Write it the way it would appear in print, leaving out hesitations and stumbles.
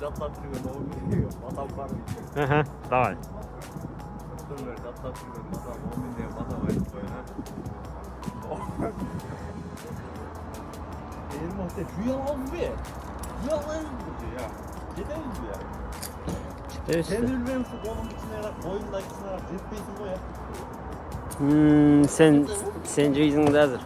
atlattırıyorum. O biliyor. Adam var mı? Aha, давай. Dur ver atlattırıyorum. Adam 10 bin diye bana var. Benim o işte şu yalan be. Şu yalan ya. Gideriz ya. Evet Sen işte. ülmeyin şu kolun içine yarak, boyun da içine yarak. Cepheyisin bu ya. Sen yüzünde hazır.